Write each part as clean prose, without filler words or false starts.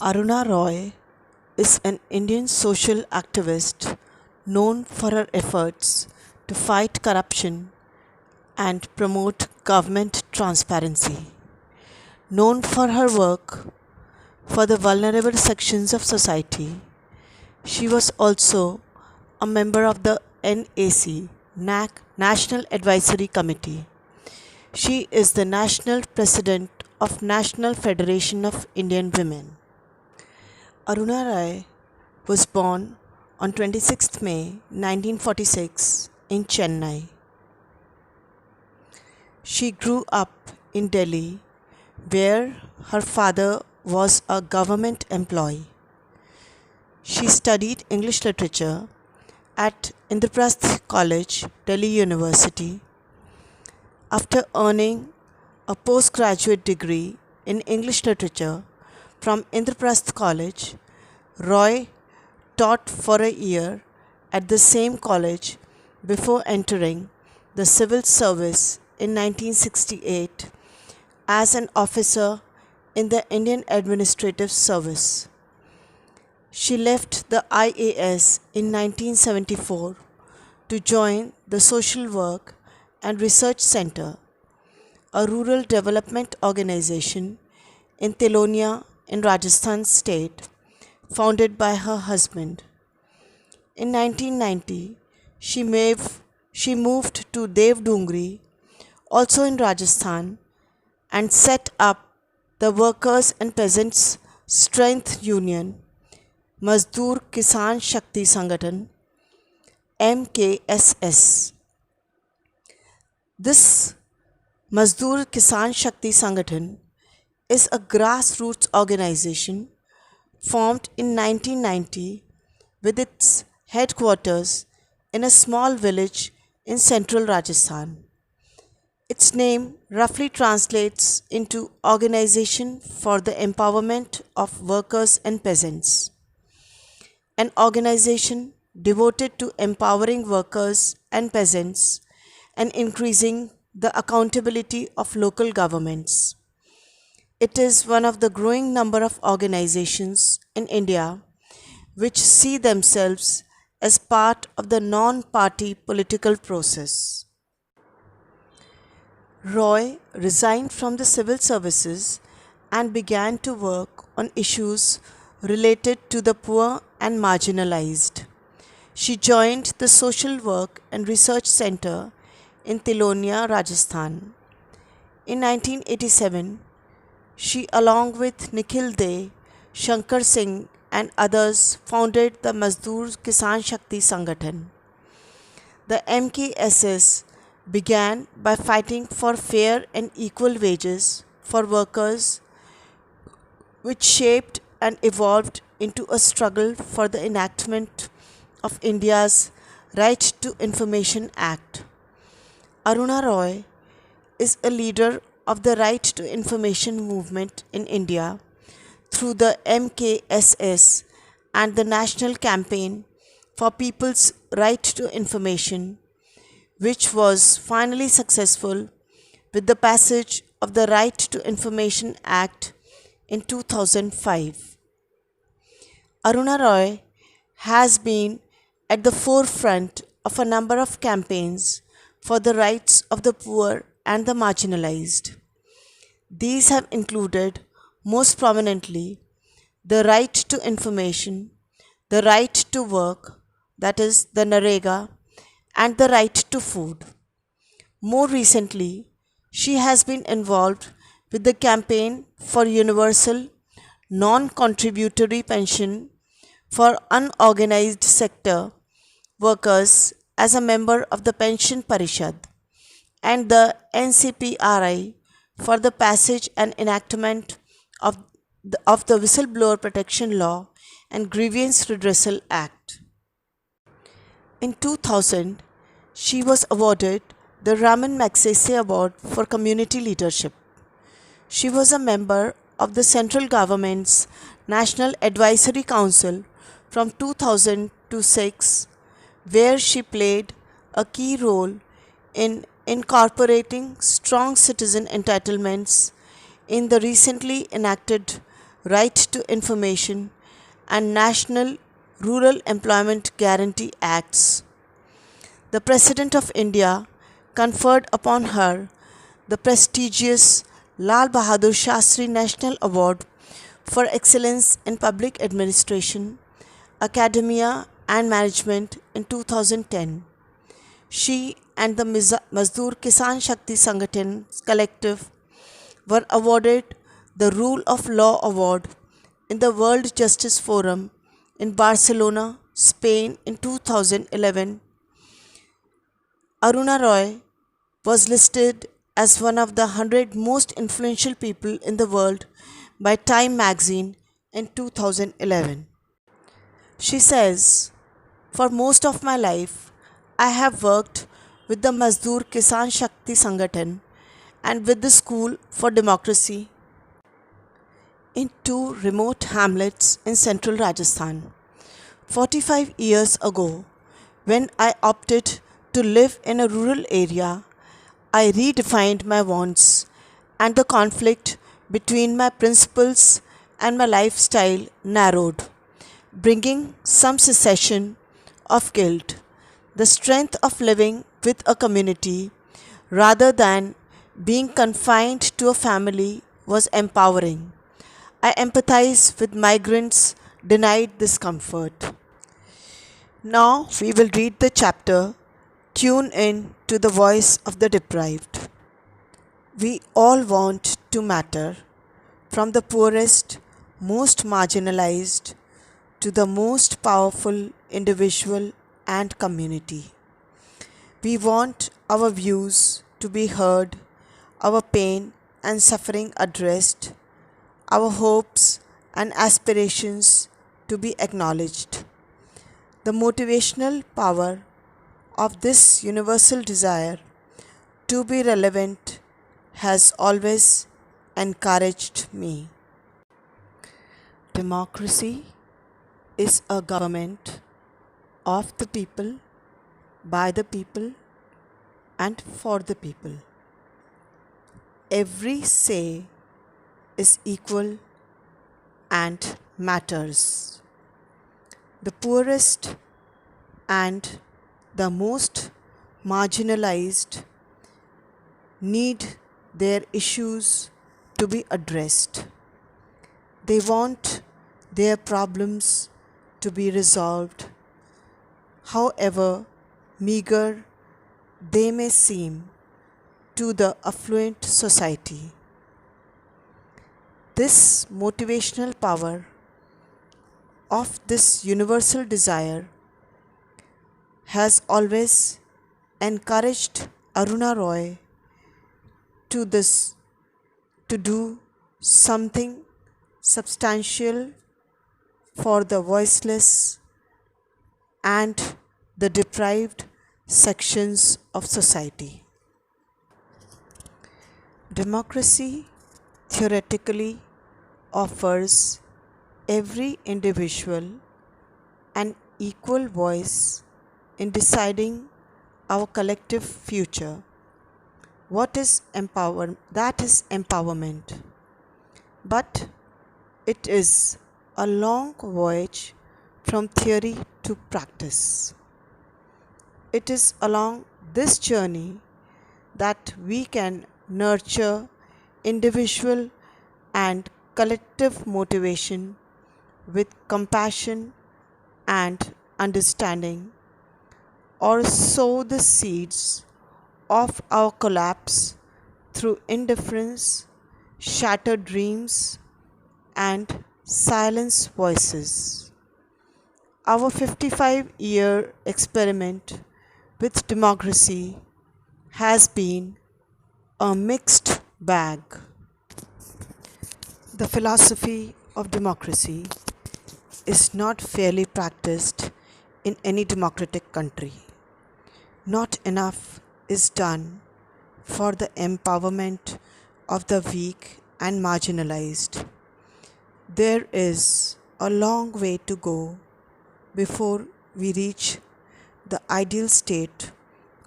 Aruna Roy is an Indian social activist known for her efforts to fight corruption and promote government transparency. Known for her work for the vulnerable sections of society, she was also a member of the NAC National Advisory Committee. She is the national president of National Federation of Indian Women. Aruna Rai was born on 26th May 1946 in Chennai. She grew up in Delhi, where her father was a government employee. She studied English literature at Indraprasth College, Delhi University. After earning a postgraduate degree in English literature from Indraprasth College, Roy taught for a year at the same college before entering the civil service in 1968 as an officer in the Indian Administrative Service. She left the IAS in 1974 to join the Social Work and Research Center, a rural development organization in Telonia in Rajasthan state, founded by her husband. In 1990, she moved to Devdungri, also in Rajasthan, and set up the Workers and Peasants Strength Union, Mazdoor Kisan Shakti Sangathan, MKSS. This Mazdoor Kisan Shakti Sangathan is a grassroots organization formed in 1990 with its headquarters in a small village in central Rajasthan. Its name roughly translates into Organization for the Empowerment of Workers and Peasants, an organization devoted to empowering workers and peasants and increasing the accountability of local governments. It is one of the growing number of organizations in India which see themselves as part of the non-party political process. Roy resigned from the civil services and began to work on issues related to the poor and marginalized. She joined the Social Work and Research Center in Telonia, Rajasthan. In 1987, she, along with Nikhil De, Shankar Singh, and others, founded the Mazdoor Kisan Shakti Sangathan. The MKSS began by fighting for fair and equal wages for workers, which shaped and evolved into a struggle for the enactment of India's Right to Information Act. Aruna Roy is a leader of the Right to Information movement in India through the MKSS and the National Campaign for People's Right to Information, which was finally successful with the passage of the Right to Information Act in 2005. Aruna Roy has been at the forefront of a number of campaigns for the rights of the poor and the marginalized. These have included, most prominently, the right to information, the right to work, that is, the Narega, and the right to food. More recently, she has been involved with the campaign for universal, non-contributory pension for unorganized sector workers as a member of the Pension Parishad, and the NCPRI for the passage and enactment of the Whistleblower Protection Law and Grievance Redressal Act. In 2000, she was awarded the Raman Magsaysay Award for Community Leadership. She was a member of the central government's National Advisory Council from 2000 to 6, where she played a key role in incorporating strong citizen entitlements in the recently enacted Right to Information, and National Rural Employment Guarantee Acts. The President of India conferred upon her the prestigious Lal Bahadur Shastri National Award for Excellence in Public Administration, Academia and Management in 2010. She and the Mazdoor Kisan Shakti Sangathan collective were awarded the Rule of Law Award in the World Justice Forum in Barcelona, Spain in 2011. Aruna Roy was listed as one of the 100 most influential people in the world by Time magazine in 2011. She says, "For most of my life, I have worked with the Mazdoor Kisan Shakti Sangathan and with the School for Democracy in two remote hamlets in central Rajasthan. 45 years ago, when I opted to live in a rural area, I redefined my wants, and the conflict between my principles and my lifestyle narrowed, bringing some cessation of guilt, the strength of living with a community rather than being confined to a family was empowering. I empathize with migrants denied this comfort." Now we will read the chapter Tune in to the Voice of the Deprived. We all want to matter, from the poorest, most marginalized to the most powerful individual and community. We want our views to be heard, our pain and suffering addressed, our hopes and aspirations to be acknowledged. The motivational power of this universal desire to be relevant has always encouraged me. Democracy is a government of the people, by the people, and for the people. Every say is equal and matters. The poorest and the most marginalized need their issues to be addressed. They want their problems to be resolved, however meager they may seem to the affluent society. This motivational power of this universal desire has always encouraged Aruna Roy to do something substantial for the voiceless and the deprived sections of society. Democracy theoretically offers every individual an equal voice in deciding our collective future. That is empowerment. But it is a long voyage from theory to practice. It is along this journey that we can nurture individual and collective motivation with compassion and understanding, or sow the seeds of our collapse through indifference, shattered dreams, and silenced voices. Our 55-year experiment with democracy has been a mixed bag. The philosophy of democracy is not fairly practiced in any democratic country. Not enough is done for the empowerment of the weak and marginalized. There is a long way to go before we reach the ideal state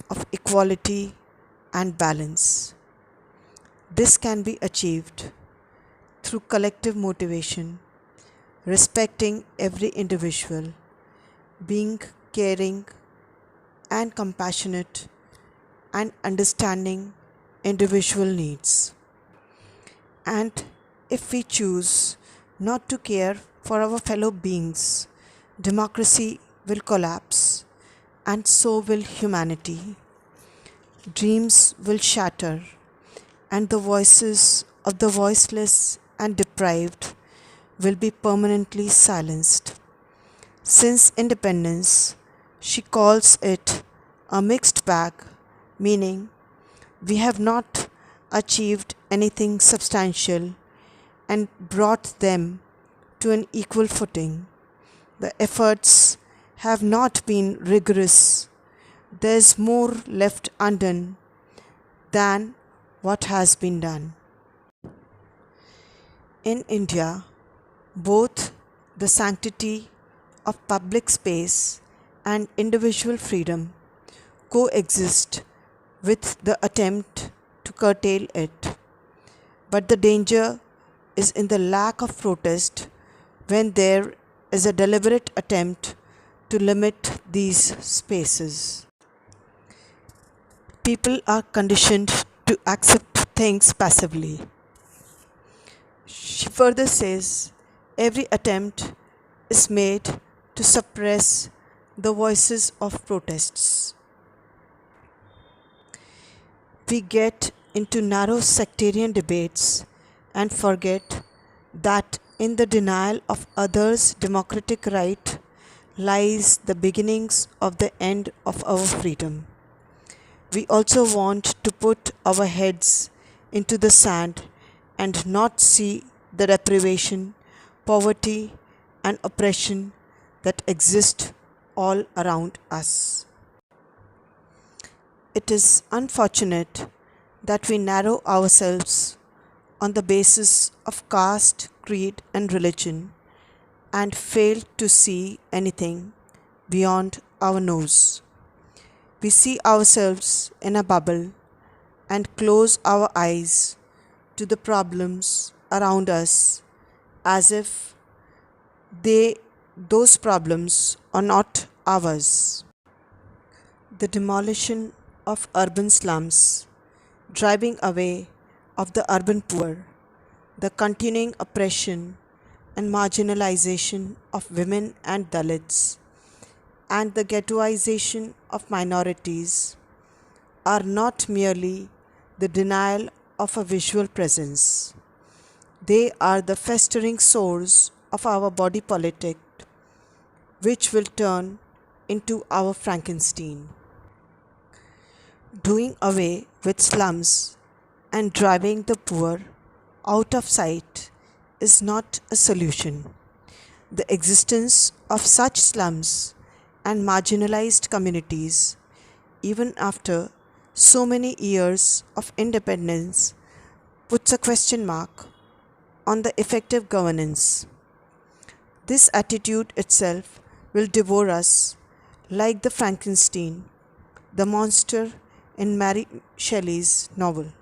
of equality and balance. This can be achieved through collective motivation, respecting every individual, being caring and compassionate, and understanding individual needs. And if we choose not to care for our fellow beings, democracy will collapse, and so will humanity. Dreams will shatter, and the voices of the voiceless and deprived will be permanently silenced. Since independence, she calls it a mixed bag, meaning we have not achieved anything substantial and brought them to an equal footing. The efforts have not been rigorous. There is more left undone than what has been done. In India, both the sanctity of public space and individual freedom coexist with the attempt to curtail it. But the danger is in the lack of protest when there is a deliberate attempt to limit these spaces. People are conditioned to accept things passively. She further says every attempt is made to suppress the voices of protests. We get into narrow sectarian debates and forget that in the denial of others' democratic right lies the beginnings of the end of our freedom. We also want to put our heads into the sand and not see the deprivation, poverty, and oppression that exist all around us. It is unfortunate that we narrow ourselves on the basis of caste, creed, and religion and fail to see anything beyond our nose. We see ourselves in a bubble and close our eyes to the problems around us as if they those problems are not ours. The demolition of urban slums, driving away of the urban poor, the continuing oppression and marginalization of women and Dalits, and the ghettoization of minorities are not merely the denial of a visual presence. They are the festering sores of our body politic, which will turn into our Frankenstein. Doing away with slums and driving the poor out of sight is not a solution. The existence of such slums and marginalized communities, even after so many years of independence, puts a question mark on the effective governance. This attitude itself will devour us like the Frankenstein, the monster in Mary Shelley's novel.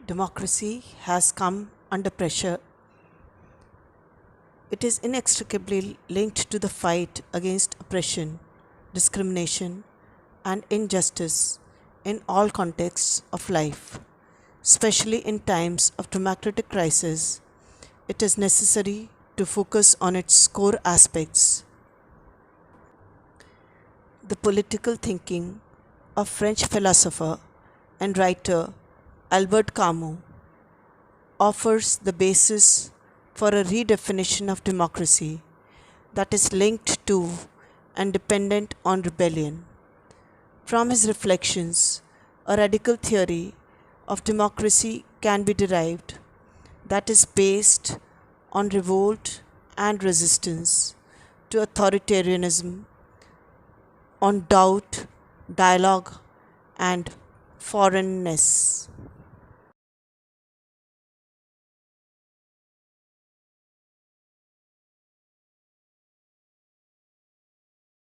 Democracy has come under pressure. It is inextricably linked to the fight against oppression, discrimination, and injustice in all contexts of life. Especially in times of democratic crisis, it is necessary to focus on its core aspects. The political thinking of French philosopher and writer Albert Camus offers the basis for a redefinition of democracy that is linked to and dependent on rebellion. From his reflections, a radical theory of democracy can be derived that is based on revolt and resistance to authoritarianism, on doubt, dialogue, and foreignness.